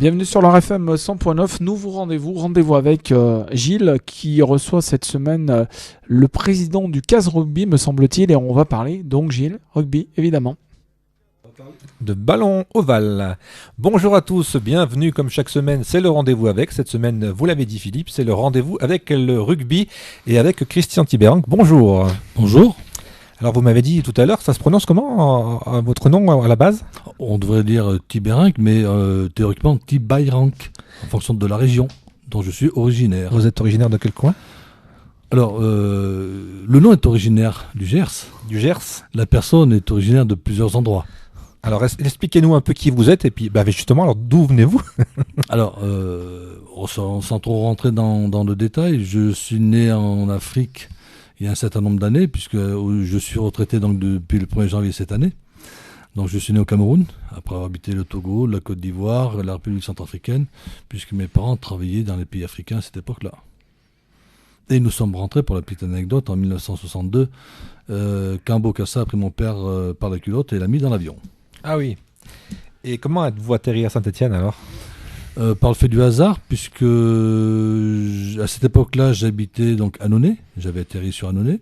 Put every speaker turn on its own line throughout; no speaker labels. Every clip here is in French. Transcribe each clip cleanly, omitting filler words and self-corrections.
Bienvenue sur leur FM 100.9, nouveau rendez-vous avec Gilles qui reçoit cette semaine le président du CAS Rugby me semble-t-il, et on va parler donc Gilles, rugby évidemment.
De ballon ovale. Bonjour à tous, bienvenue comme chaque semaine, c'est le rendez-vous avec. Cette semaine, vous l'avez dit Philippe, c'est le rendez-vous avec le rugby et avec Christian Tiberank. Bonjour.
Bonjour.
Alors vous m'avez dit tout à l'heure, ça se prononce comment votre nom à la base?
On devrait dire Tiberank, mais théoriquement Tiberank, en fonction de la région dont je suis originaire.
Vous êtes originaire de quel coin?
Alors, le nom est originaire du Gers.
Du Gers.
La personne est originaire de plusieurs endroits.
Alors expliquez-nous un peu qui vous êtes et puis justement, alors d'où venez-vous?
Alors, sans trop rentrer dans le détail, je suis né en Afrique il y a un certain nombre d'années, puisque je suis retraité donc depuis le 1er janvier cette année. Donc je suis né au Cameroun, après avoir habité le Togo, la Côte d'Ivoire, la République centrafricaine, puisque mes parents travaillaient dans les pays africains à cette époque-là. Et nous sommes rentrés, pour la petite anecdote, en 1962, quand Bokassa a pris mon père par la culotte et l'a mis dans l'avion.
Ah oui. Et comment êtes-vous atterri à Saint-Étienne alors?
Par le fait du hasard, puisque à cette époque-là, j'habitais donc à Annonay, j'avais atterri sur Annonay,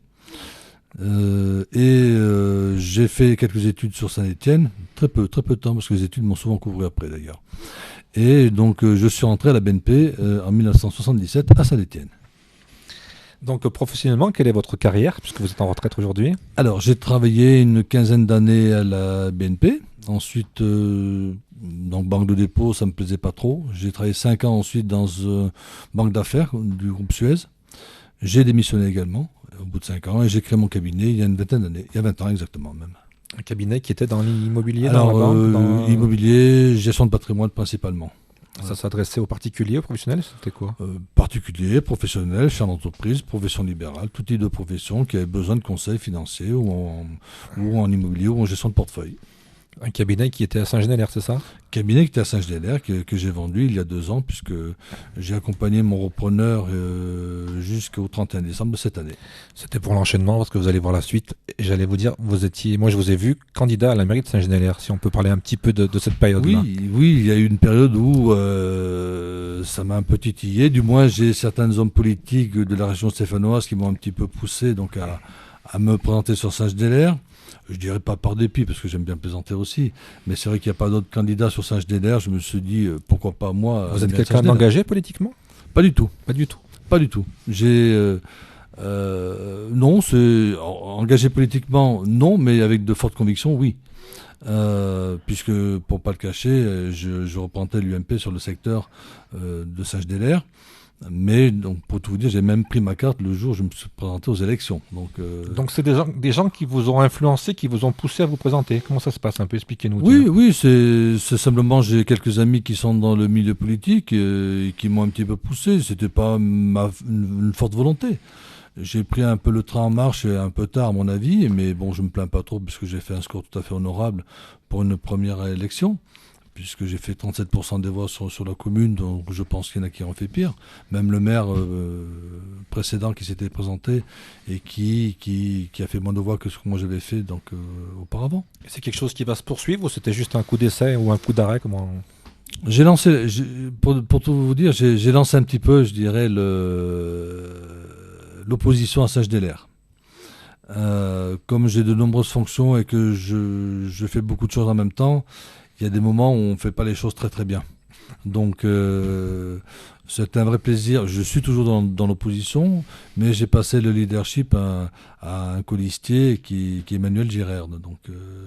j'ai fait quelques études sur Saint-Étienne, très peu de temps, parce que les études m'ont souvent couru après d'ailleurs. Et donc je suis rentré à la BNP en 1977 à Saint-Étienne.
Donc professionnellement, quelle est votre carrière, puisque vous êtes en retraite aujourd'hui?
Alors j'ai travaillé une quinzaine d'années à la BNP, ensuite donc banque de dépôt, ça me plaisait pas trop. J'ai travaillé 5 ans ensuite dans banque d'affaires du groupe Suez. J'ai démissionné également au bout de 5 ans et j'ai créé mon cabinet il y a une vingtaine d'années, il y a 20 ans exactement même.
Un cabinet qui était dans l'immobilier,
alors,
dans la banque,
immobilier, gestion de patrimoine principalement.
Ça s'adressait aux particuliers, aux professionnels, c'était quoi?
Particuliers, professionnels, chefs d'entreprise, profession libérale, tout type de profession qui avait besoin de conseils financiers ou en immobilier ou en gestion de portefeuille.
Un cabinet qui était à Saint-Genélaire, c'est ça?
Cabinet qui était à Saint-Genélaire, que j'ai vendu il y a 2 ans, puisque j'ai accompagné mon repreneur jusqu'au 31 décembre de cette année.
C'était pour l'enchaînement, parce que vous allez voir la suite. Et j'allais vous dire, moi je vous ai vu candidat à la mairie de Saint-Genélaire, si on peut parler un petit peu de cette période-là.
Oui, il y a eu une période où ça m'a un peu titillé. Du moins, j'ai certains hommes politiques de la région stéphanoise qui m'ont un petit peu poussé donc à me présenter sur Saint-Genélaire. Je dirais pas par dépit, parce que j'aime bien plaisanter aussi, mais c'est vrai qu'il n'y a pas d'autres candidats sur Saint-Genélaire. Je me suis dit, pourquoi pas moi?
Vous êtes quelqu'un d'engagé politiquement?
Pas du tout.
Pas du tout.
Pas du tout. Non, c'est engagé politiquement, non, mais avec de fortes convictions, oui. Puisque, pour pas le cacher, je représentais l'UMP sur le secteur de Saint-Genélaire. Mais donc, pour tout vous dire, j'ai même pris ma carte le jour où je me suis présenté aux élections.
Donc c'est des gens qui vous ont influencé, qui vous ont poussé à vous présenter. Comment ça se passe un peu? Expliquez-nous.
Oui, c'est simplement, j'ai quelques amis qui sont dans le milieu politique et qui m'ont un petit peu poussé. C'était pas une forte volonté. J'ai pris un peu le train en marche, un peu tard à mon avis, mais bon, je me plains pas trop puisque j'ai fait un score tout à fait honorable pour une première élection. Puisque j'ai fait 37% des voix sur la commune, donc je pense qu'il y en a qui ont fait pire. Même le maire précédent qui s'était présenté et qui a fait moins de voix que ce que moi j'avais fait auparavant.
C'est quelque chose qui va se poursuivre ou c'était juste un coup d'essai ou un coup d'arrêt?
J'ai lancé, pour tout vous dire, j'ai lancé un petit peu, je dirais, l'opposition à Saint-Genélaire. Comme j'ai de nombreuses fonctions et que je fais beaucoup de choses en même temps, il y a des moments où on ne fait pas les choses très très bien. Donc c'est un vrai plaisir. Je suis toujours dans l'opposition, mais j'ai passé le leadership à un colistier qui est Emmanuel Girerde, donc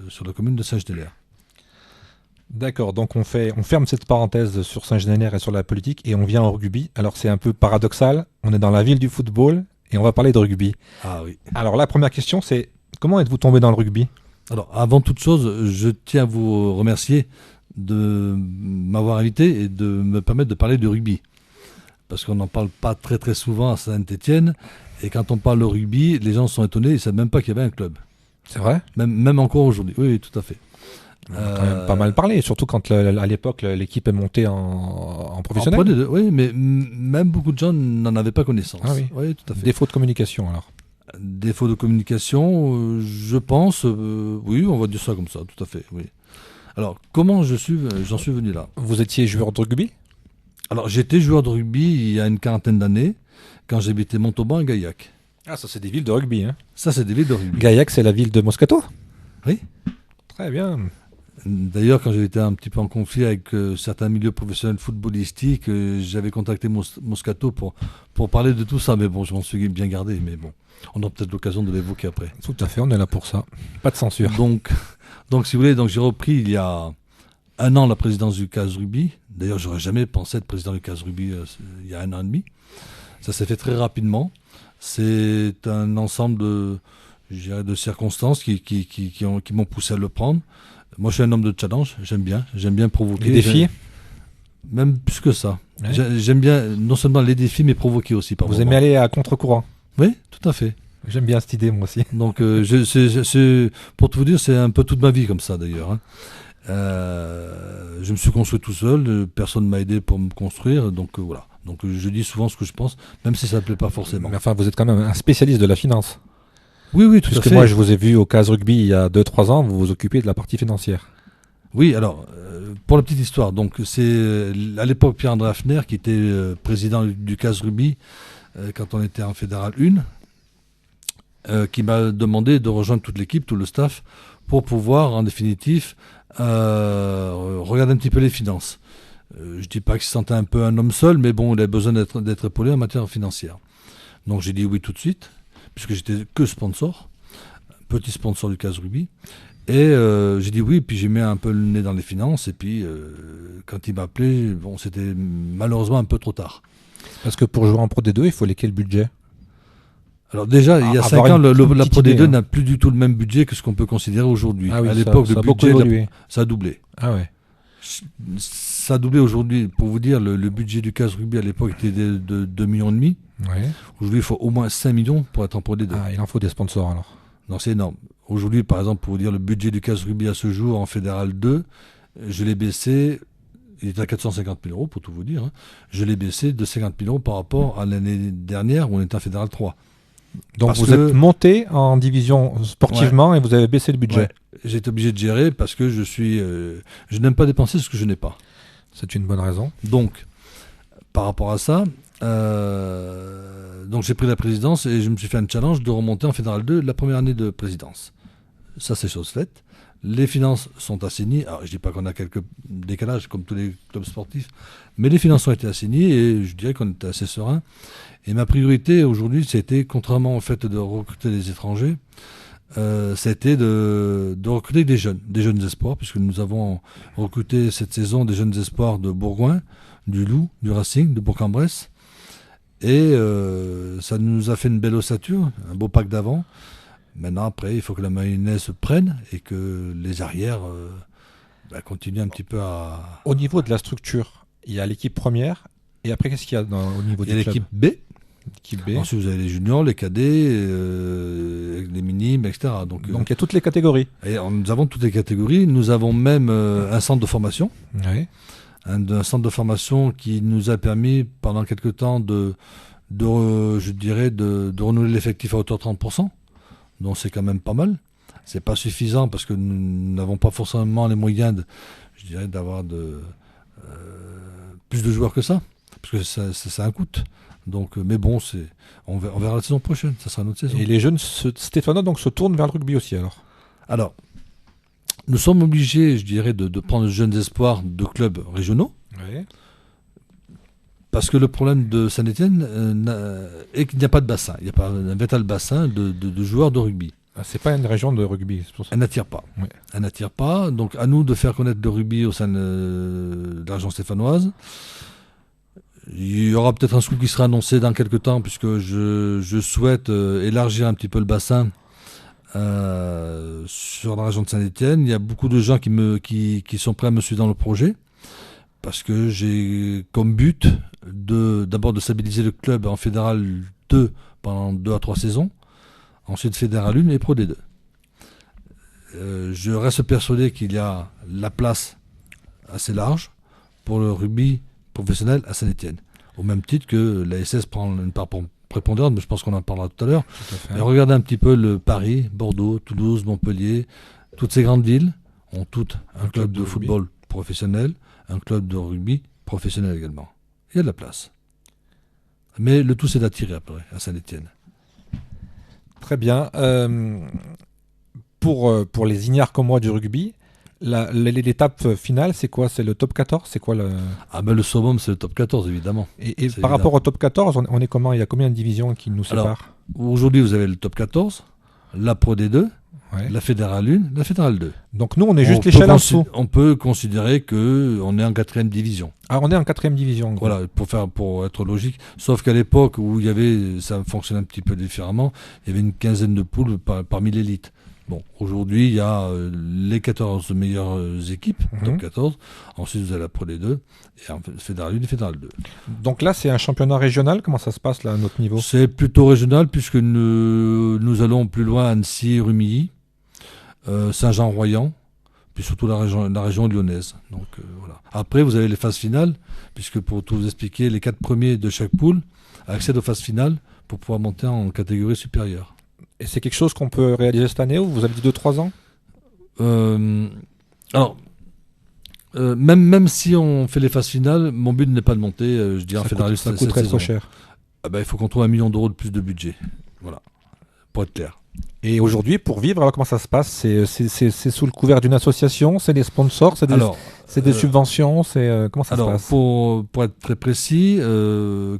sur la commune de Saint-Genélaire.
D'accord, donc on ferme cette parenthèse sur Saint-Genélaire et sur la politique et on vient au rugby. Alors c'est un peu paradoxal, on est dans la ville du football et on va parler de rugby.
Ah oui.
Alors la première question c'est, comment êtes-vous tombé dans le rugby?
Alors, avant toute chose, je tiens à vous remercier de m'avoir invité et de me permettre de parler de rugby. Parce qu'on n'en parle pas très très souvent à Saint-Étienne. Et quand on parle de rugby, les gens sont étonnés, ils ne savent même pas qu'il y avait un club.
C'est vrai?
Même encore aujourd'hui. Oui, tout à fait.
On a quand même pas mal parlé, surtout quand à l'époque l'équipe est montée en professionnel.
Oui, mais même beaucoup de gens n'en avaient pas connaissance.
Ah oui,
oui, tout à fait.
Défaut de communication alors?
Défaut de communication, je pense, oui, on va dire ça comme ça, tout à fait, oui. Alors, comment j'en suis venu là?
Vous étiez joueur de rugby?
Alors, j'étais joueur de rugby il y a une quarantaine d'années, quand j'habitais Montauban et Gaillac.
Ah, ça c'est des villes de rugby. Hein.
Ça, c'est des villes de rugby.
Gaillac, c'est la ville de Moscato?
Oui.
Très bien.
D'ailleurs, quand j'étais un petit peu en conflit avec certains milieux professionnels footballistiques, j'avais contacté Moscato pour parler de tout ça. Mais bon, je m'en suis bien gardé. Mais bon, on aura peut-être l'occasion de l'évoquer après.
Tout à fait, on est là pour ça. Pas de censure.
Donc si vous voulez, j'ai repris il y a 1 an la présidence du CAS Rugby. D'ailleurs, j'aurais jamais pensé être président du CAS Rugby il y a 1 an et demi. Ça s'est fait très rapidement. C'est un ensemble de circonstances qui m'ont poussé à le prendre. Moi, je suis un homme de challenge. J'aime bien provoquer.
Les défis?
Même plus que ça.
Ouais.
J'aime bien non seulement les défis, mais provoquer aussi.
Vous aimez aller à contre-courant?
Oui, tout à fait.
J'aime bien cette idée, moi aussi.
Donc, pour tout vous dire, c'est un peu toute ma vie comme ça, d'ailleurs. Hein. Je me suis construit tout seul. Personne ne m'a aidé pour me construire. Donc, voilà. Donc, je dis souvent ce que je pense, même si ça ne me plaît pas forcément.
Mais enfin, vous êtes quand même un spécialiste de la finance.
Oui, tout à
Puisque
fait.
moi, je vous ai vu au CAS Rugby il y a 2-3 ans, vous vous occupez de la partie financière.
Oui, alors, pour la petite histoire, donc c'est à l'époque Pierre-André Hafner qui était président du CAS Rugby quand on était en Fédéral 1, qui m'a demandé de rejoindre toute l'équipe, tout le staff, pour pouvoir, en définitive, regarder un petit peu les finances. Je dis pas qu'il se sentait un peu un homme seul, mais bon, il avait besoin d'être épaulé en matière financière. Donc j'ai dit oui tout de suite, puisque j'étais que sponsor, petit sponsor du CAS Rugby. Et j'ai dit oui, puis j'ai mis un peu le nez dans les finances, et puis quand il m'a appelé, bon, c'était malheureusement un peu trop tard.
Parce que pour jouer en Pro D2, il faut quel budget?
Alors déjà, il y a 5 ans, la Pro D2 n'a plus du tout le même budget que ce qu'on peut considérer aujourd'hui.
Ah oui,
à l'époque, le budget, ça a doublé.
Ah ouais.
Ça a doublé aujourd'hui. Pour vous dire, le budget du CAS Rugby à l'époque était de 2,5 millions.
Ouais.
Aujourd'hui, il faut au moins 5 millions pour être en Pro D2.
Ah, il en faut des sponsors alors.
Non, c'est énorme. Aujourd'hui, par exemple, pour vous dire, le budget du CAS Rugby à ce jour en Fédéral 2, je l'ai baissé, il était à 450 000 euros pour tout vous dire, hein. Je l'ai baissé de 50 000 euros par rapport à l'année dernière où on était en Fédéral 3.
Donc vous êtes monté en division sportivement et vous avez baissé le budget.
Ouais. J'ai été obligé de gérer parce que je n'aime pas dépenser ce que je n'ai pas.
C'est une bonne raison.
Donc, par rapport à ça, donc j'ai pris la présidence et je me suis fait un challenge de remonter en Fédéral 2 la première année de présidence. Ça, c'est chose faite. Les finances sont assainies. Alors, je ne dis pas qu'on a quelques décalages comme tous les clubs sportifs, mais les finances ont été assainies et je dirais qu'on était assez serein. Et ma priorité aujourd'hui, c'était, contrairement au fait de recruter des étrangers, c'était de recruter des jeunes espoirs, puisque nous avons recruté cette saison des jeunes espoirs de Bourgoin, du Loup, du Racing, de Bourg-en-Bresse. Et ça nous a fait une belle ossature, un beau pack d'avant. Maintenant, après, il faut que la mayonnaise se prenne et que les arrières continuent un petit peu à...
Au niveau de la structure, il y a l'équipe première. Et après, qu'est-ce qu'il y a au niveau du club?
Il y a l'équipe B.
L'équipe B.
Ensuite, vous avez les juniors, les cadets, les minimes, etc. Donc
il y a toutes les catégories.
Et nous avons toutes les catégories. Nous avons même un centre de formation.
Oui.
Un centre de formation qui nous a permis, pendant quelques temps, de renouveler l'effectif à hauteur de 30%. Donc c'est quand même pas mal. C'est pas suffisant parce que nous n'avons pas forcément les moyens d'avoir plus de joueurs que ça. Parce que ça a un coût. Donc, mais bon, on verra la saison prochaine. Ça sera notre saison.
Et les jeunes stéphanois donc se tournent vers le rugby aussi alors?
Alors, nous sommes obligés, je dirais, de prendre de jeunes espoirs de clubs régionaux.
Oui.
Parce que le problème de Saint-Étienne est qu'il n'y a pas de bassin. Il n'y a pas un véritable bassin de joueurs de rugby.
Ah, c'est pas une région de rugby, c'est pour ça.
Elle n'attire pas.
Ouais.
Elle n'attire pas. Donc à nous de faire connaître le rugby au sein de la région stéphanoise. Il y aura peut-être un scoop qui sera annoncé dans quelques temps, puisque je souhaite élargir un petit peu le bassin sur la région de Saint-Étienne. Il y a beaucoup de gens qui sont prêts à me suivre dans le projet. Parce que j'ai comme but d'abord de stabiliser le club en Fédéral 2 pendant 2 à 3 saisons, ensuite Fédéral 1 et Pro D2. Je reste persuadé qu'il y a la place assez large pour le rugby professionnel à Saint-Étienne. Au même titre que la SS prend une part prépondérante, mais je pense qu'on en parlera tout à l'heure. Mais regardez un petit peu le Paris, Bordeaux, Toulouse, Montpellier, toutes ces grandes villes ont toutes un club de football professionnel, un club de rugby professionnel également. Il y a de la place. Mais le tout, c'est d'attirer après à Saint-Étienne.
Très bien. Pour les ignares comme moi du rugby, l'étape finale, c'est quoi? C'est le top 14? C'est quoi le...
Ah ben le summum, c'est le top 14, évidemment.
Et par rapport au top 14, on est comment? Il y a combien de divisions qui nous séparent?
Aujourd'hui, vous avez le top 14, la Pro D2, la Fédérale 1, la Fédérale 2.
Donc nous, on est juste l'échelle en dessous.
On peut considérer qu'on est en 4e division.
Ah, on est en 4e division.
Voilà, pour être logique. Sauf qu'à l'époque où ça fonctionnait un petit peu différemment, il y avait une quinzaine de poules parmi l'élite. Bon, aujourd'hui, il y a les 14 meilleures équipes, top 14. Ensuite, vous avez la Pro D2, et Fédérale 1 et Fédérale 2.
Donc là, c'est un championnat régional. Comment ça se passe là, à notre niveau?
C'est plutôt régional, puisque nous allons plus loin, Annecy, Rumilly, Saint-Jean-Royan, puis surtout la région lyonnaise. Donc, voilà. Après, vous avez les phases finales, puisque pour tout vous expliquer, les 4 premiers de chaque poule accèdent aux phases finales pour pouvoir monter en catégorie supérieure.
Et c'est quelque chose qu'on peut réaliser cette année, ou vous avez dit 2-3 ans?
Même si on fait les phases finales, mon but n'est pas de monter, je dirais, en Fédérale.
Ça coûterait trop cher.
Il faut qu'on trouve 1 million d'euros de plus de budget. Voilà, pour être clair.
Et aujourd'hui, pour vivre, alors comment ça se passe? C'est sous le couvert d'une association? C'est des sponsors? C'est des subventions? Comment ça se passe?
Pour être très précis,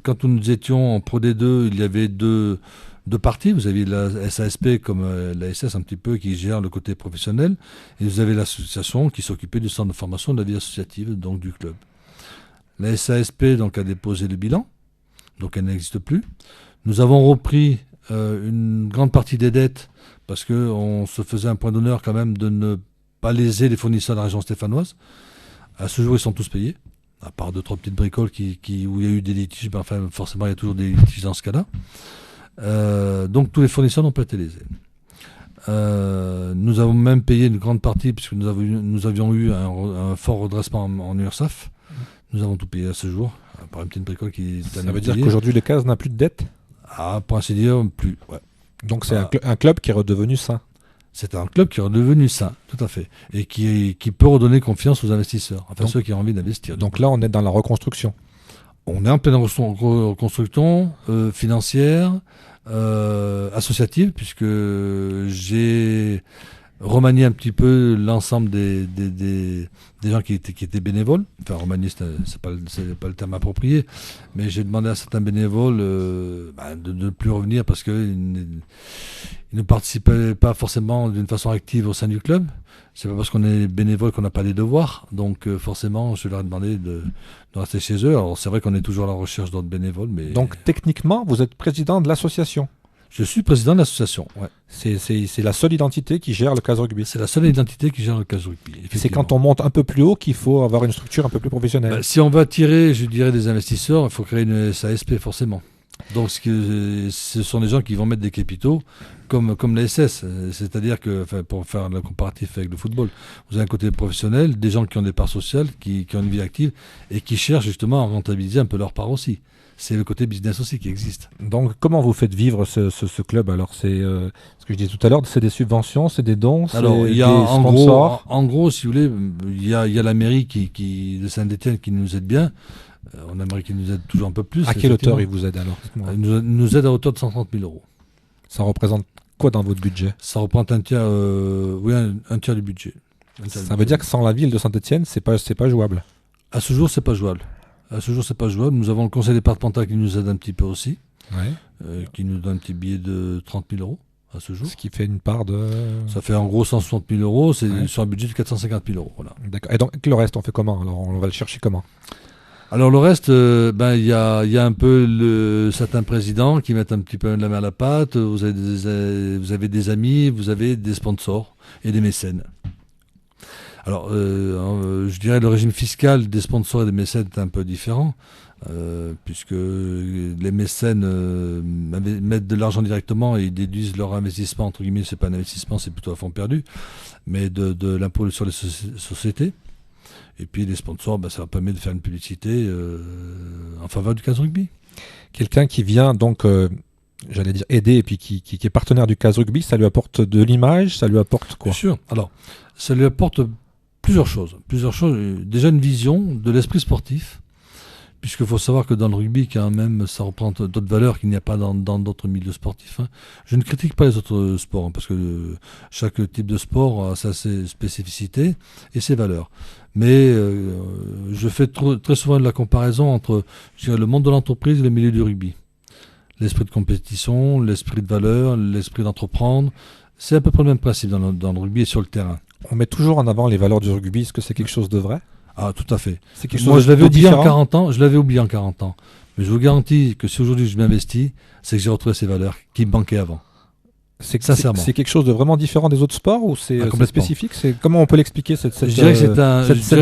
quand nous étions en Pro D2, il y avait deux parties. Vous aviez la SASP comme la SS un petit peu qui gère le côté professionnel, et vous avez l'association qui s'occupait du centre de formation de la vie associative, donc du club. La SASP donc a déposé le bilan, donc elle n'existe plus. Nous avons repris une grande partie des dettes parce qu'on se faisait un point d'honneur quand même de ne pas léser les fournisseurs de la région stéphanoise. À ce jour, ils sont tous payés, à part 2-3 petites bricoles où il y a eu des litiges. Enfin, forcément, il y a toujours des litiges dans ce cas-là. Donc tous les fournisseurs n'ont pas été lésés. Nous avons même payé une grande partie puisque nous avions eu un fort redressement en URSAF. Nous avons tout payé à ce jour, par une petite bricole qui est.
Ça veut dire qu'aujourd'hui le CAS n'a plus de dette?
Ah, pour ainsi dire, plus. Ouais.
Donc c'est un club qui est redevenu sain.
C'est un club qui est redevenu sain, tout à fait, et qui peut redonner confiance aux investisseurs, enfin ceux qui ont envie d'investir.
Donc là, on est dans la reconstruction.
On est en pleine reconstruction financière, associative, puisque j'ai remanié un petit peu l'ensemble des gens qui étaient bénévoles. Enfin, remanier, c'est pas le terme approprié, mais j'ai demandé à certains bénévoles de ne plus revenir parce qu'ils ne participaient pas forcément d'une façon active au sein du club. C'est pas parce qu'on est bénévole qu'on n'a pas des devoirs. Donc forcément, je leur ai demandé de rester chez eux. Alors c'est vrai qu'on est toujours à la recherche d'autres bénévoles. Mais...
Donc techniquement, vous êtes président de l'association?
Je suis président de l'association, ouais.
C'est la seule identité qui gère le CAS Rugby?
C'est la seule identité qui gère le CAS Rugby.
C'est quand on monte un peu plus haut qu'il faut avoir une structure un peu plus professionnelle.
Si on veut attirer, je dirais, des investisseurs, il faut créer une SASP forcément. Donc ce sont des gens qui vont mettre des capitaux comme la SS. C'est-à-dire que, pour faire le comparatif avec le football, vous avez un côté professionnel, des gens qui ont des parts sociales, qui ont une vie active et qui cherchent justement à rentabiliser un peu leur part aussi. C'est le côté business aussi qui existe.
Donc comment vous faites vivre ce club? Alors c'est ce que je disais tout à l'heure, c'est des subventions, c'est des dons,
alors il y a
des sponsors.
En gros, si vous voulez, il y a la mairie de Saint-Étienne qui nous aide bien. On aimerait qu'il nous aide toujours un peu plus.
À quelle hauteur il vous aide alors?
Il nous aide à hauteur de 130 000 euros.
Ça représente quoi dans votre budget?
Ça représente un tiers du budget.
Ça veut dire que sans la ville de Saint-Étienne, c'est pas jouable?
À ce jour, c'est pas jouable. Nous avons le conseil départemental qui nous aide un petit peu aussi, qui nous donne un petit billet de 30 000 euros à ce jour.
Ce qui fait une part de...
Ça fait en gros 160 000 euros, c'est sur un budget de 450 000 euros. Voilà.
D'accord. Et donc le reste, on fait comment? Alors on va le chercher comment?
Alors le reste, il y a un peu certains présidents qui mettent un petit peu de la main à la pâte. Vous avez des amis, vous avez des sponsors et des mécènes. Alors, je dirais le régime fiscal des sponsors et des mécènes est un peu différent, puisque les mécènes mettent de l'argent directement et ils déduisent leur investissement, entre guillemets, c'est pas un investissement, c'est plutôt à fond perdu, mais de l'impôt sur les sociétés. Et puis les sponsors, ça leur permet de faire une publicité en faveur du CAS Rugby.
Quelqu'un qui vient donc... j'allais dire aider, et puis qui est partenaire du CAS Rugby, ça lui apporte de l'image, ça lui apporte quoi?
Bien sûr. Alors, ça lui apporte Plusieurs choses. Déjà une vision de l'esprit sportif, puisqu'il faut savoir que dans le rugby, quand même, ça représente d'autres valeurs qu'il n'y a pas dans d'autres milieux sportifs. Je ne critique pas les autres sports, parce que chaque type de sport a ses spécificités et ses valeurs. Mais je fais très souvent de la comparaison entre le monde de l'entreprise et le milieu du rugby. L'esprit de compétition, l'esprit de valeur, l'esprit d'entreprendre, c'est à peu près le même principe dans le rugby et sur le terrain.
On met toujours en avant les valeurs du rugby. Est-ce que c'est quelque chose de vrai?
Ah, tout à fait.
C'est quelque chose
Moi, je l'avais
de
oublié en
différent
40 ans. Mais je vous garantis que si aujourd'hui je m'investis, c'est que j'ai retrouvé ces valeurs qui me manquaient avant. Sincèrement.
C'est quelque chose de vraiment différent des autres sports ou c'est spécifique? Comment on peut l'expliquer cette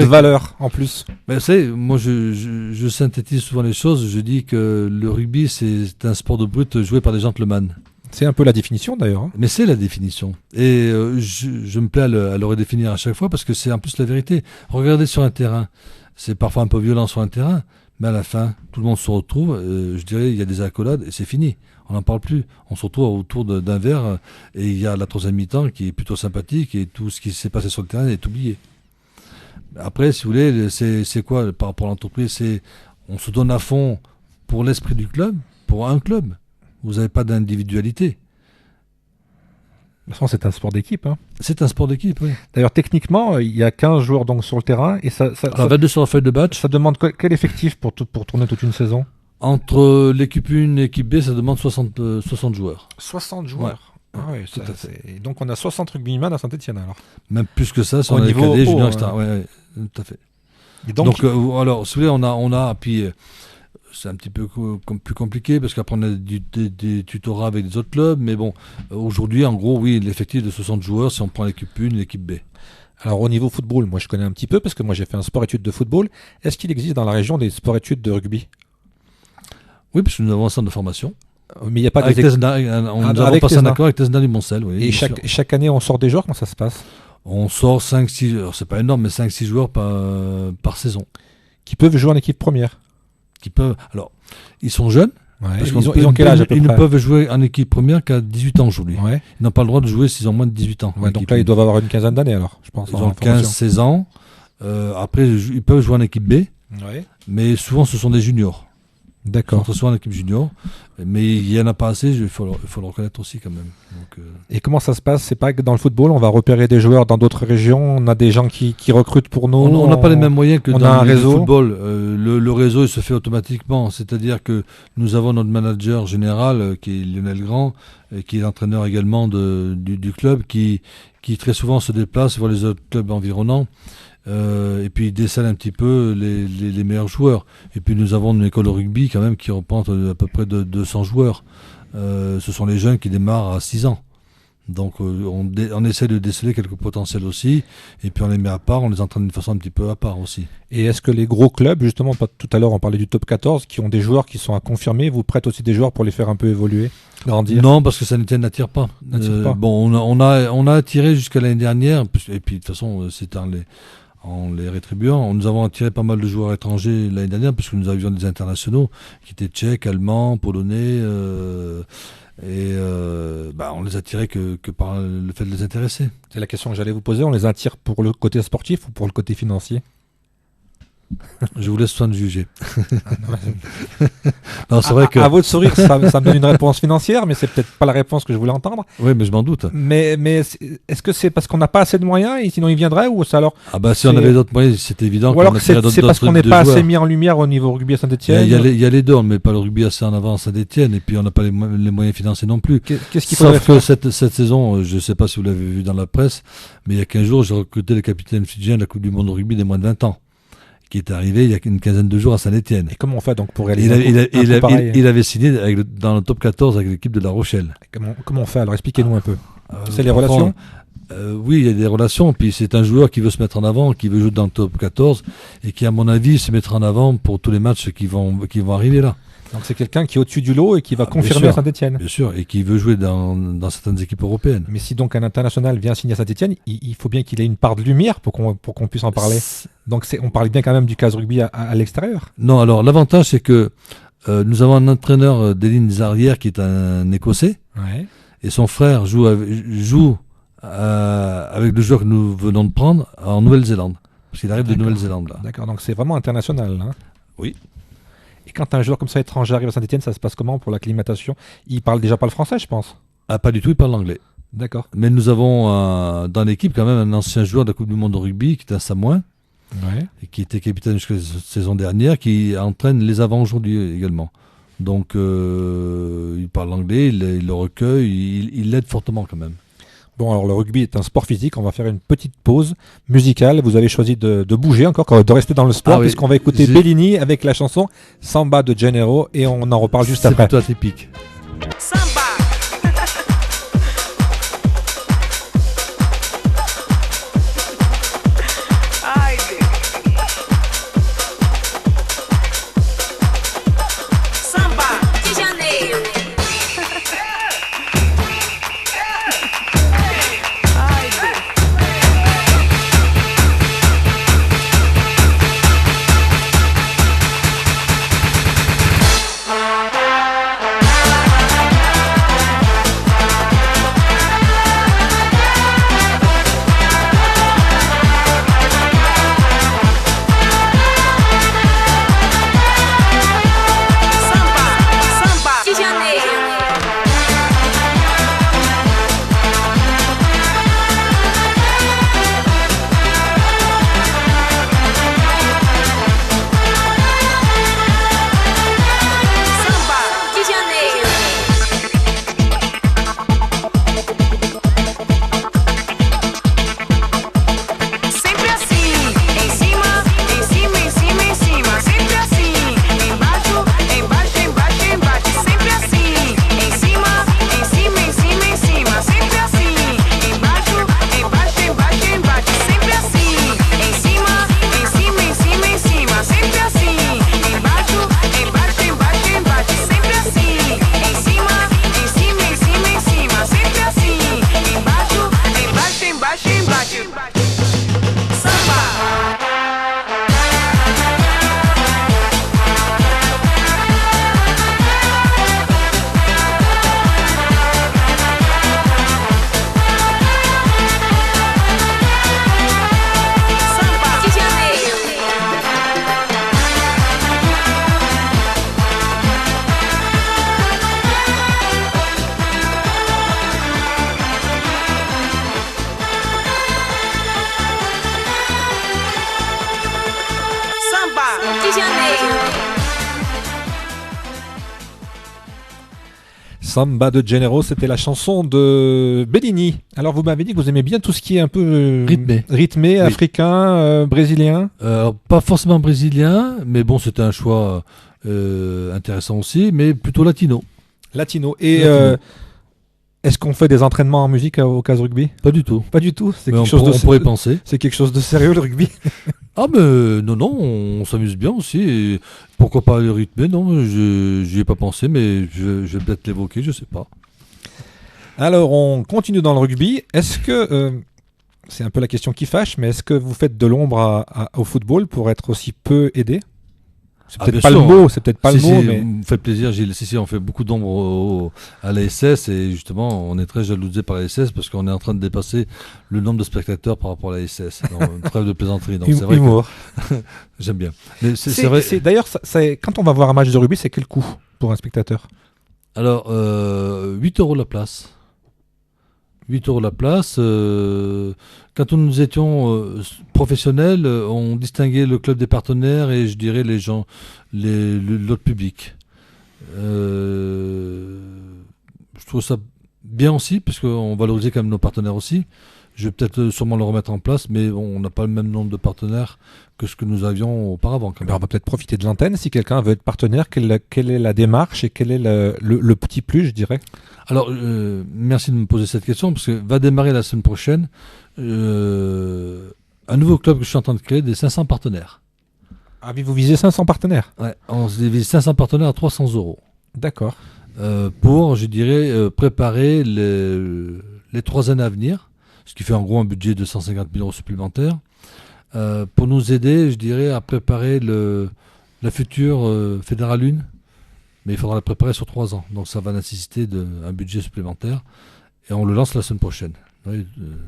valeur en plus?
Ben, moi je synthétise souvent les choses. Je dis que le rugby c'est un sport de brute joué par des gentlemen.
C'est un peu la définition d'ailleurs.
Mais c'est la définition. Et je me plais à le redéfinir à chaque fois parce que c'est en plus la vérité. Regardez sur un terrain, c'est parfois un peu violent sur un terrain, mais à la fin, tout le monde se retrouve. Je dirais, il y a des accolades et c'est fini. On n'en parle plus. On se retrouve autour d'un verre et il y a la troisième mi-temps qui est plutôt sympathique et tout ce qui s'est passé sur le terrain est oublié. Après, si vous voulez, c'est quoi par rapport à l'entreprise? On se donne à fond pour l'esprit du club, pour un club. Vous n'avez pas d'individualité.
De toute façon, c'est un sport d'équipe.
C'est un sport d'équipe, oui.
D'ailleurs, techniquement, il y a 15 joueurs donc, sur le terrain. Et ça
22 sur la feuille de match.
Ça demande quel effectif pour tourner toute une saison?
Entre l'équipe 1 et l'équipe B, ça demande 60 joueurs.
60 joueurs.
Ouais.
Ah oui, et donc on a 60 rugbyman à Saint-Etienne alors.
Même plus que ça, sur
au niveau
cadets, juniors,
etc.
Ouais, tout à fait.
Et donc
alors, si vous voulez, on a puis c'est un petit peu plus compliqué parce qu'après on a des tutorats avec des autres clubs, mais bon, aujourd'hui, en gros, oui, l'effectif de 60 joueurs si on prend l'équipe 1 et l'équipe B.
Alors au niveau football, moi je connais un petit peu parce que moi j'ai fait un sport-études de football. Est-ce qu'il existe dans la région des sport-études de rugby?
Oui, parce que nous avons un centre de formation.
Mais il n'y a pas
avec nous avons passé un accord avec Tesna du Moncel. Oui,
et chaque année on sort des joueurs, comment ça se passe?
On sort 5-6, alors c'est pas énorme, mais 5-6 joueurs par saison.
Qui peuvent jouer en équipe première?
Alors, ils sont jeunes.
Ouais. Ils ont quel âge à peu près?
Ils ne peuvent jouer en équipe première qu'à 18 ans aujourd'hui.
Ouais.
Ils n'ont pas le droit de jouer s'ils ont moins de 18 ans.
Ouais, donc là, ils doivent avoir une quinzaine d'années alors, je pense.
Ils ont 15-16 ans. Après, ils peuvent jouer en équipe B.
Ouais.
Mais souvent, ce sont des juniors.
D'accord.
Ils sont souvent en équipe junior. Mais il n'y en a pas assez, il faut le reconnaître aussi quand même. Donc,
Et comment ça se passe? C'est pas que dans le football, on va repérer des joueurs dans d'autres régions, on a des gens qui recrutent pour nous.
On n'a pas les mêmes moyens que dans le football.
Le
réseau, il se fait automatiquement. C'est-à-dire que nous avons notre manager général, qui est Lionel Grand, qui est l'entraîneur également du club, qui très souvent se déplace voir les autres clubs environnants. Et puis il décèle un petit peu les meilleurs joueurs. Et puis nous avons une école de rugby quand même qui représente à peu près de 200 joueurs. Ce sont les jeunes qui démarrent à 6 ans. Donc on essaie de déceler quelques potentiels aussi. Et puis on les met à part, on les entraîne d'une façon un petit peu à part aussi.
Et est-ce que les gros clubs, justement, tout à l'heure on parlait du top 14, qui ont des joueurs qui sont à confirmer, vous prêtent aussi des joueurs pour les faire un peu évoluer, grandir?
Non, parce que Saint-Etienne n'attire pas. Bon, on a attiré jusqu'à l'année dernière. Et puis de toute façon, c'est en les rétribuant. Nous avons attiré pas mal de joueurs étrangers l'année dernière puisque nous avions des internationaux qui étaient tchèques, allemands, polonais on les attirait que par le fait de les intéresser.
C'est la question que j'allais vous poser. On les attire pour le côté sportif ou pour le côté financier?
Je vous laisse soin de juger. Non, c'est vrai que...
À votre sourire, ça me donne une réponse financière, mais c'est peut-être pas la réponse que je voulais entendre.
Oui, mais je m'en doute.
Mais est-ce que c'est parce qu'on n'a pas assez de moyens et sinon ils viendraient, ou c'est alors...
Ah bah si on avait d'autres moyens, c'est évident.
Ou alors c'est parce qu'on n'est pas assez mis en lumière au niveau rugby à Saint-Etienne.
Il y a les deux, on ne met pas le rugby assez en avant à Saint-Etienne et puis on n'a pas les moyens financiers non plus.
Qu'est-ce qu'il faudrait
faire? Sauf que cette saison, je ne sais pas si vous l'avez vu dans la presse, mais il y a 15 jours, j'ai recruté le capitaine fidjien de la Coupe du Monde de rugby des moins de 20 ans. Qui est arrivé il y a une quinzaine de jours à Saint-Etienne.
Et comment on fait donc pour réaliser
il avait signé dans le top 14 avec l'équipe de La Rochelle.
Comment on fait? Alors expliquez-nous un peu. C'est les relations?
Oui, il y a des relations. Puis c'est un joueur qui veut se mettre en avant, qui veut jouer dans le top 14 et qui, à mon avis, se mettra en avant pour tous les matchs qui vont arriver là.
Donc c'est quelqu'un qui est au-dessus du lot et qui va confirmer à Saint-Etienne.
Bien sûr, et qui veut jouer dans certaines équipes européennes.
Mais si donc un international vient signer à Saint-Etienne, il faut bien qu'il ait une part de lumière pour qu'on puisse en parler. Donc on parle bien quand même du CAS Rugby à l'extérieur.
Non, alors l'avantage c'est que nous avons un entraîneur des lignes arrières qui est un Écossais.
Ouais.
Et son frère joue avec le joueur que nous venons de prendre en Nouvelle-Zélande. Parce qu'il arrive de
D'accord.
Nouvelle-Zélande là.
D'accord, donc c'est vraiment international. Hein.
Oui.
Et quand un joueur comme ça étranger arrive à Saint-Etienne, ça se passe comment pour l'acclimatation? Il parle déjà pas le français, je pense.
Ah, pas du tout, il parle anglais.
D'accord.
Mais nous avons dans l'équipe quand même un ancien joueur de la Coupe du Monde de rugby qui est un Samoin,
Ouais.
et qui était capitaine jusqu'à la saison dernière, qui entraîne les avants aujourd'hui également. Donc il parle anglais, il le recueille, il l'aide fortement quand même.
Bon, alors le rugby est un sport physique. On va faire une petite pause musicale. Vous avez choisi de bouger encore, de rester dans le sport,
Ah oui,
puisqu'on va écouter Bellini avec la chanson Samba de Gennaro et on en reparle juste
C'est
après.
plutôt atypique.
Samba. Ai, Samba de Janeiro. Ai, Samba de Janeiro. Samba de Janeiro. Sempre assim, em cima, em cima, em cima, em cima. Sempre assim, embaixo, embaixo, embaixo, embaixo. Sempre assim, em cima, em cima, em cima, em cima. Sempre assim, embaixo, embaixo, embaixo, embaixo. Sempre assim, em cima, em cima, em cima, em cima. Sempre assim, embaixo, embaixo, embaixo, embaixo. Sempre assim, em cima, em cima, em cima, em cima. Sempre assim, embaixo, embaixo, embaixo, embaixo. Samba. Samba de Janeiro. Samba de Janeiro.
Samba de Gennaro, c'était la chanson de Bellini. Alors vous m'avez dit que vous aimez bien tout ce qui est un peu
Rythmé. Oui.
africain, brésilien.
Alors, pas forcément brésilien, mais bon, c'était un choix intéressant aussi, mais plutôt latino.
Latino. Et
Latino.
est-ce qu'on fait des entraînements en musique au Cas Rugby?
Pas du tout.
Pas du tout. C'est
Mais
quelque
on,
chose
on pourrait penser.
c'est quelque chose de sérieux le rugby.
Ah mais non, on s'amuse bien aussi. Et pourquoi pas le rythme? Non, j'y ai pas pensé, mais je vais peut-être l'évoquer, je sais pas.
Alors on continue dans le rugby. Est-ce que c'est un peu la question qui fâche, mais est-ce que vous faites de l'ombre au football pour être aussi peu aidé? C'est
Ah,
peut-être
bien
pas
sûr.
le mot, c'est peut-être pas
Si,
le mot,
si,
mais
vous me faites plaisir, Gilles. Si, on fait beaucoup d'ombre à la SS et justement, on est très jalousé par la SS parce qu'on est en train de dépasser le nombre de spectateurs par rapport à la SS. Donc, une trêve de plaisanterie. Donc, c'est vrai que
humour.
j'aime bien. Mais c'est vrai.
D'ailleurs, quand on va voir un match de rugby, c'est quel coût pour un spectateur?
Alors, 8 € la place. 8 € la place. Quand nous étions professionnels, on distinguait le club des partenaires et je dirais les gens, l'autre public. Je trouve ça bien aussi, parce qu'on valorisait quand même nos partenaires aussi. Je vais peut-être sûrement le remettre en place, mais on n'a pas le même nombre de partenaires que ce que nous avions auparavant. Quand
Ben,
même.
on va peut-être profiter de l'antenne. Si quelqu'un veut être partenaire, quelle est la démarche et quel est le petit plus, je dirais?
Alors, merci de me poser cette question, parce que va démarrer la semaine prochaine un nouveau club que je suis en train de créer, des 500 partenaires.
Ah oui, vous visez 500 partenaires.
Ouais, on se divise 500 partenaires à 300 €.
D'accord.
Pour, je dirais, préparer les 3 années à venir, ce qui fait en gros un budget de 150 000 € supplémentaires, pour nous aider, je dirais, à préparer la future Fédérale 1, mais il faudra la préparer sur 3 ans, donc ça va nécessiter un budget supplémentaire, et on le lance la semaine prochaine. Oui,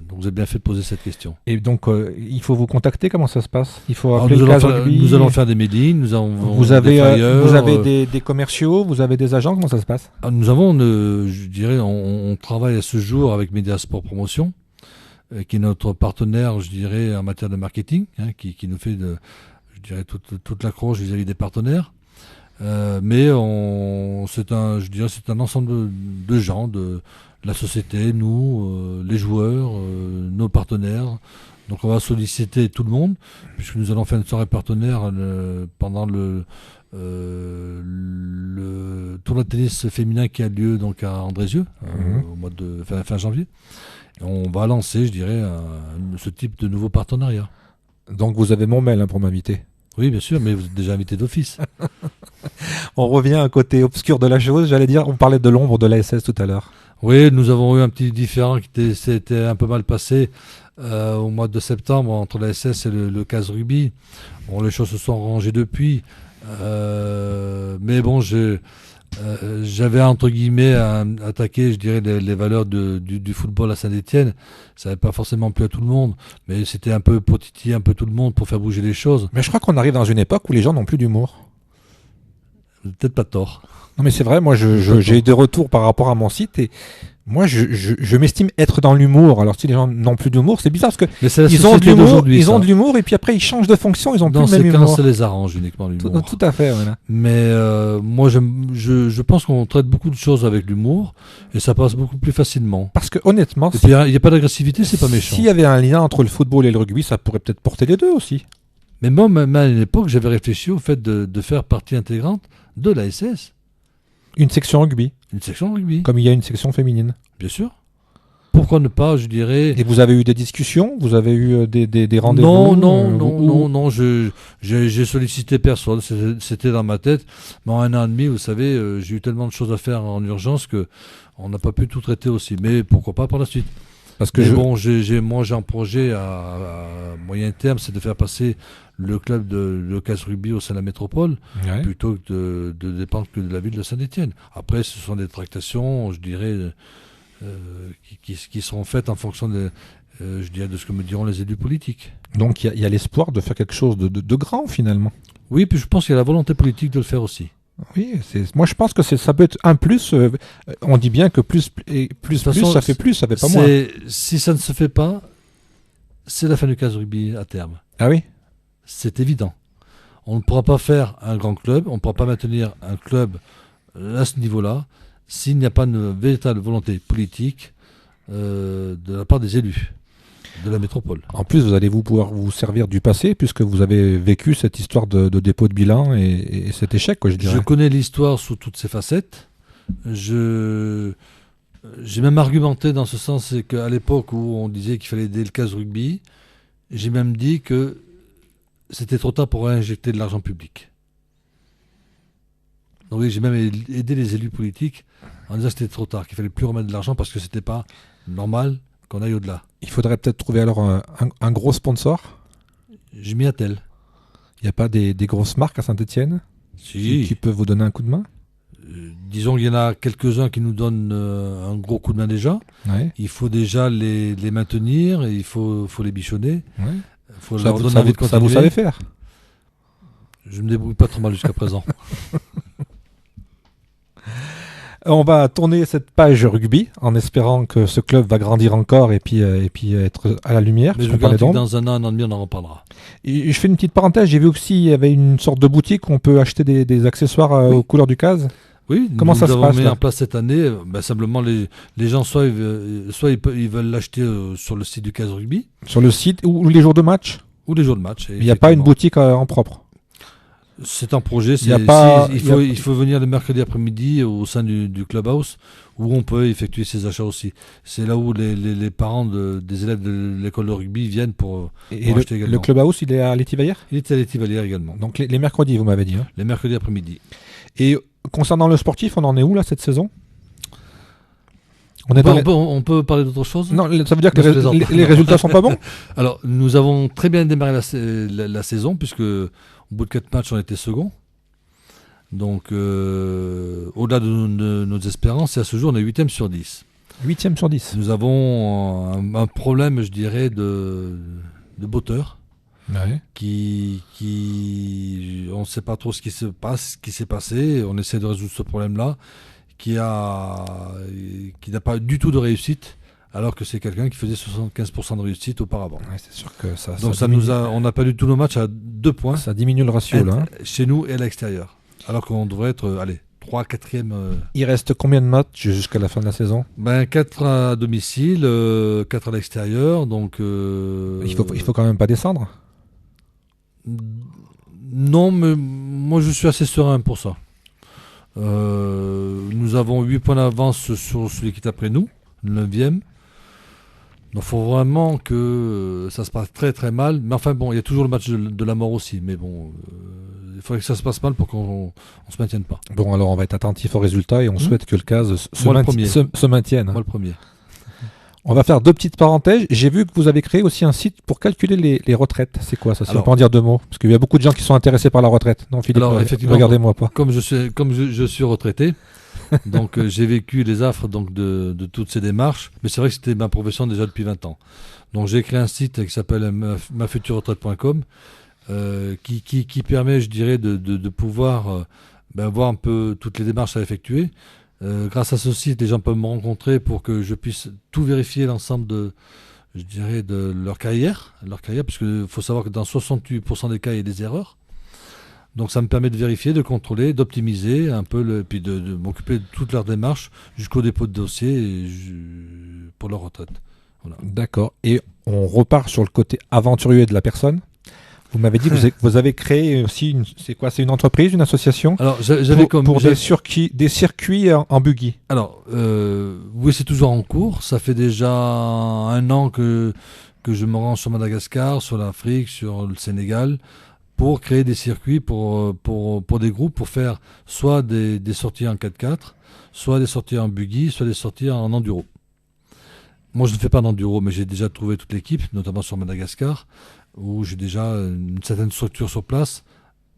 donc vous avez bien fait de poser cette question.
Et donc, il faut vous contacter, comment ça se passe? Il faut
Alors,
appeler le Case Rugby.
nous allons faire des meetings, nous avons
Vous
des
avez,
flyers,
vous avez des commerciaux, vous avez des agents, comment ça se passe?
nous avons, je dirais, on travaille à ce jour avec Mediasport Promotion, qui est notre partenaire, je dirais, en matière de marketing, qui nous fait, je dirais, toute l'accroche vis-à-vis des partenaires. Mais c'est un ensemble de gens, de la société, nous, les joueurs, nos partenaires. Donc on va solliciter tout le monde, puisque nous allons faire une soirée partenaire pendant le tournoi de tennis féminin qui a lieu donc à Andrézieux, au mois de fin janvier. Et on va lancer, je dirais, ce type de nouveau partenariat.
Donc vous avez mon mail pour m'inviter.
Oui, bien sûr, mais vous êtes déjà invité d'office.
On revient à un côté obscur de la chose, j'allais dire, on parlait de l'ombre de l'ASS tout à l'heure.
Oui, nous avons eu un petit différend qui s'était un peu mal passé au mois de septembre entre la SS et le Case Rugby. Bon, les choses se sont rangées depuis. Mais bon, j'avais entre guillemets attaqué, je dirais, les valeurs du football à Saint-Étienne. Ça n'avait pas forcément plu à tout le monde, mais c'était un peu pour titiller un peu tout le monde, pour faire bouger les choses.
Mais je crois qu'on arrive dans une époque où les gens n'ont plus d'humour.
Peut-être pas tort.
Non mais c'est vrai, moi j'ai eu des retours par rapport à mon site et moi je m'estime être dans l'humour. Alors si les gens n'ont plus d'humour, c'est bizarre parce que
Mais c'est la
ils ont de
société
l'humour,
d'aujourd'hui,
ils ont
ça.
de l'humour et puis après ils changent de fonction, ils ont
Dans
plus le
ces
même
cas,
humour.
ça les arrange uniquement l'humour.
Tout à fait, voilà.
Mais moi, je pense qu'on traite beaucoup de choses avec l'humour et ça passe beaucoup plus facilement.
Parce que honnêtement,
Et puis, il n'y a pas d'agressivité, c'est pas méchant.
s'il y avait un lien entre le football et le rugby, ça pourrait peut-être porter les deux aussi.
Mais moi, même à l'époque, j'avais réfléchi au fait de faire partie intégrante de l'ASS,
Une section rugby,
une section rugby,
comme il y a une section féminine.
bien sûr. Pourquoi ne pas, je dirais...
Et vous avez eu des discussions, vous avez eu des rendez-vous.
Non, j'ai sollicité personne, c'était dans ma tête. Mais en 1 an et demi, vous savez, j'ai eu tellement de choses à faire en urgence que on n'a pas pu tout traiter aussi. Mais pourquoi pas par la suite.
Parce que
Mais bon, moi j'ai un projet à moyen terme, c'est de faire passer le club de Case Rugby au sein de la métropole,
Ouais.
plutôt que de dépendre que de la ville de Saint-Étienne. Après, ce sont des tractations, je dirais, qui seront faites en fonction je dirais, de ce que me diront les élus politiques.
Donc il y a l'espoir de faire quelque chose de grand finalement.
Oui, puis je pense qu'il y a la volonté politique de le faire aussi.
Oui, moi je pense que ça peut être un plus. On dit bien que plus,
façon,
ça fait plus, ça fait pas moins.
Si ça ne se fait pas, c'est la fin du Case Rugby à terme.
Ah oui.
C'est évident. On ne pourra pas faire un grand club, on ne pourra pas maintenir un club à ce niveau-là s'il n'y a pas une véritable volonté politique de la part des élus de la métropole.
En plus, vous allez pouvoir vous servir du passé puisque vous avez vécu cette histoire de dépôt de bilan et cet échec, quoi, je dirais.
Je connais l'histoire sous toutes ses facettes. J'ai même argumenté dans ce sens, c'est qu'à l'époque où on disait qu'il fallait aider le Case Rugby, j'ai même dit que c'était trop tard pour injecter de l'argent public. Donc oui, j'ai même aidé les élus politiques en disant que c'était trop tard, qu'il fallait plus remettre de l'argent parce que c'était pas normal qu'on aille au-delà.
Il faudrait peut-être trouver alors un gros sponsor.
Je m'y attelle.
Il n'y a pas des grosses marques à Saint-Étienne qui peuvent vous donner un coup de main?
Disons qu'il y en a quelques-uns qui nous donnent un gros coup de main déjà.
Ouais.
Il faut déjà les maintenir, et il faut les bichonner.
Ouais.
Faut
Ça,
leur
vous,
donner
ça,
envie
vous,
de
ça vous
continuer.
savez faire.
Je me débrouille pas trop mal jusqu'à présent.
On va tourner cette page rugby en espérant que ce club va grandir encore et puis être à la lumière.
Mais je
puisqu'on
vous
parlait
garantis que
d'ombre.
dans un an et demi, on en reparlera.
Et je fais une petite parenthèse, j'ai vu aussi qu'il y avait une sorte de boutique où on peut acheter des accessoires
Oui.
aux couleurs du Case.
Oui,
Comment
nous
ça se
avons
passe,
mis
là
en place cette année. Simplement, les gens, soit ils veulent l'acheter sur le site du Case Rugby,
Sur le site ou les jours de match.
ou les jours de match.
Il n'y a pas une boutique en propre.
C'est un projet.
Il y a pas-
Il faut venir le mercredi après-midi au sein du clubhouse où on peut effectuer ses achats aussi. C'est là où les parents des élèves de l'école de rugby viennent pour
Et
acheter également.
le clubhouse, il est à l'Étivaillère.
Il était à l'Étivalière également.
Donc les mercredis, vous m'avez dit. Hein.
Les mercredis après-midi.
Et concernant le sportif, on en est où là cette saison? On est dans les-
On peut parler d'autre chose?
Non, ça veut dire que
Je plaisante.
les résultats sont pas bons.
Alors, nous avons très bien démarré la saison, puisque au bout de 4 matchs, on était second. Donc, au-delà de nos espérances, et à ce jour, on est 8e sur 10.
8e sur 10.
Nous avons un problème, je dirais, de botteur.
Ouais.
On ne sait pas trop ce qui s'est passé. On essaie de résoudre ce problème-là, qui n'a pas du tout de réussite, alors que c'est quelqu'un qui faisait 75% de réussite auparavant.
Ouais, c'est sûr que ça.
Donc
diminue,
on a perdu tous nos matchs à 2 points.
Ça diminue le ratio là. Hein.
Chez nous et à l'extérieur. Alors qu'on devrait être, 3, 4e.
Il reste combien de matchs jusqu'à la fin de la saison?
4 à domicile, 4 à l'extérieur. Donc,
Il faut quand même pas descendre.
Non, mais moi je suis assez serein pour ça. Nous avons 8 points d'avance sur celui qui est après nous, le 9e. Donc il faut vraiment que ça se passe très très mal. Mais enfin bon, il y a toujours le match de la mort aussi. Mais bon, il faudrait que ça se passe mal pour qu'on se maintienne pas.
Bon, alors on va être attentif aux résultats et on souhaite que le CAS se maintienne.
Moi le premier.
On va faire 2 petites parenthèses. J'ai vu que vous avez créé aussi un site pour calculer les retraites. C'est quoi ça? Si on peut en dire 2 mots. Parce qu'il y a beaucoup de gens qui sont intéressés par la retraite. Non, Philippe, regardez-moi pas.
Comme je suis retraité, donc j'ai vécu les affres donc, de toutes ces démarches. Mais c'est vrai que c'était ma profession déjà depuis 20 ans. Donc j'ai créé un site qui s'appelle mafutureretraite.com qui permet, je dirais, de pouvoir voir un peu toutes les démarches à effectuer. Grâce à ce site, les gens peuvent me rencontrer pour que je puisse tout vérifier l'ensemble de leur carrière, parce qu'il faut savoir que dans 68% des cas, il y a des erreurs. Donc ça me permet de vérifier, de contrôler, d'optimiser un peu, puis de m'occuper de toute leur démarche jusqu'au dépôt de dossier pour leur retraite. Voilà.
D'accord. Et on repart sur le côté aventurier de la personne. Vous m'avez dit que vous avez créé aussi c'est une entreprise, une association?
Alors j'avais
pour des circuits en buggy.
Alors oui, c'est toujours en cours. Ça fait déjà 1 an que je me rends sur Madagascar, sur l'Afrique, sur le Sénégal, pour créer des circuits pour des groupes, pour faire soit des sorties en 4x4, soit des sorties en buggy, soit des sorties en enduro. Moi, je ne fais pas d'enduro, mais j'ai déjà trouvé toute l'équipe, notamment sur Madagascar, où j'ai déjà une certaine structure sur place,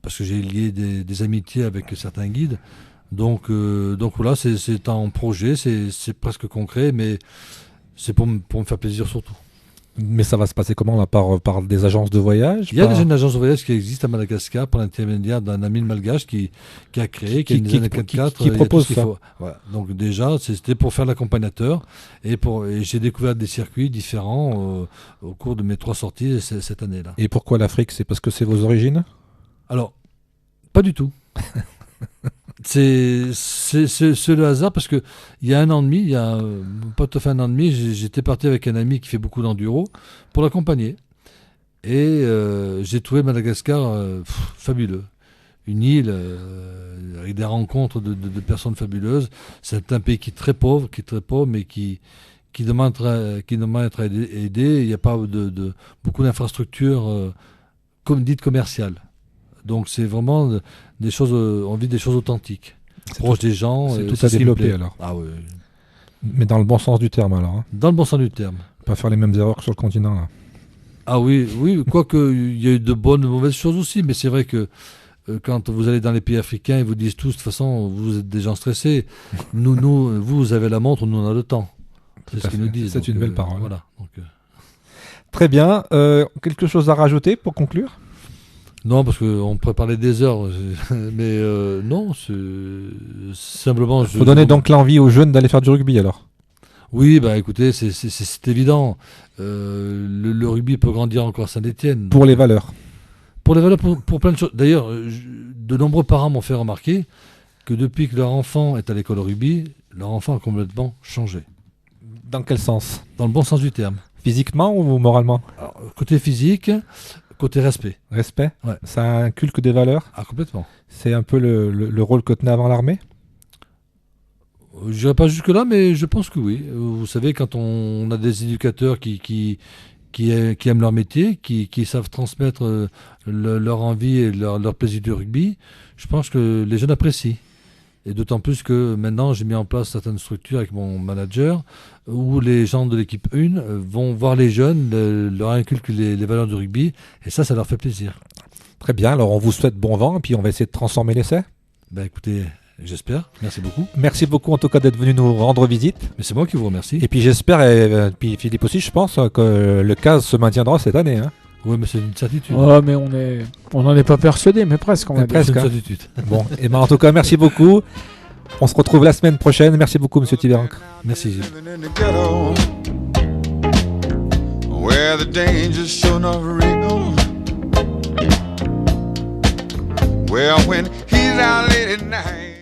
parce que j'ai lié des amitiés avec certains guides. Donc voilà, c'est un projet, c'est presque concret, mais c'est pour me faire plaisir surtout.
Mais ça va se passer comment là, par des agences de voyage?
Il y a déjà une agence de voyage qui existe à Madagascar par l'intermédiaire d'un ami malgache qui a créé, qui a une dizaine de 4x4.
Qui propose ça.
Voilà. Donc déjà, c'était pour faire l'accompagnateur et j'ai découvert des circuits différents au cours de mes 3 sorties cette année-là.
Et pourquoi l'Afrique? C'est parce que c'est vos origines?
Alors, pas du tout. C'est le hasard parce que il y a 1 an et demi, pas tout à fait 1 an et demi, j'étais parti avec un ami qui fait beaucoup d'enduro pour l'accompagner. Et j'ai trouvé Madagascar fabuleux. Une île avec des rencontres de personnes fabuleuses. C'est un pays qui est très pauvre, mais qui demande à être aidé. Il n'y a pas beaucoup d'infrastructures dites commerciales. Donc c'est vraiment des choses, on vit des choses authentiques, proches des gens.
C'est tout à développer alors.
Ah oui.
Mais dans le bon sens du terme alors. Hein.
Dans le bon sens du terme.
Pas faire les mêmes erreurs que sur le continent là.
Ah oui, quoique il y a eu de bonnes et de mauvaises choses aussi, mais c'est vrai que quand vous allez dans les pays africains, ils vous disent tous, de toute façon, vous êtes des gens stressés. Vous avez la montre, nous on a le temps. C'est ce qu'ils nous disent.
C'est une belle parole.
Voilà.
Très bien. Quelque chose à rajouter pour conclure?
Non, parce qu'on pourrait parler des heures, mais non, c'est simplement...
Il faut donner donc l'envie aux jeunes d'aller faire du rugby alors.
Oui, écoutez, c'est évident. Le rugby peut grandir encore à Saint-Étienne.
Pour les valeurs.
Pour les valeurs, pour plein de choses. D'ailleurs, de nombreux parents m'ont fait remarquer que depuis que leur enfant est à l'école de rugby, leur enfant a complètement changé.
Dans quel sens?
Dans le bon sens du terme.
Physiquement ou moralement?
Alors, côté physique... Côté respect.
Respect?
Ouais.
Ça inculque des valeurs?
Ah, complètement.
C'est un peu le rôle que tenait avant l'armée?
Je n'irai pas jusque-là, mais je pense que oui. Vous savez, quand on a des éducateurs qui aiment leur métier, qui savent transmettre leur envie et leur plaisir du rugby, je pense que les jeunes apprécient. Et d'autant plus que maintenant, j'ai mis en place certaines structures avec mon manager où les gens de l'équipe 1 vont voir les jeunes, leur inculquent les valeurs du rugby, et ça leur fait plaisir.
Très bien, alors on vous souhaite bon vent, et puis on va essayer de transformer l'essai.
Écoutez, J'espère. Merci beaucoup.
Merci beaucoup en tout cas d'être venu nous rendre visite.
Mais c'est moi qui vous remercie.
Et puis j'espère, et puis Philippe aussi, je pense, que le CAS se maintiendra cette année. Hein.
Oui, mais c'est une certitude.
Ouais, mais on n'en est pas persuadé, mais presque, on va
Mais
dire.
presque.
C'est une
hein.
certitude.
Bon, et ben en tout cas, merci beaucoup. On se retrouve la semaine prochaine. Merci beaucoup, Monsieur Tiberank.
Merci.
Living in the ghetto, where the danger's sure enough real. Well, when he's out late at night.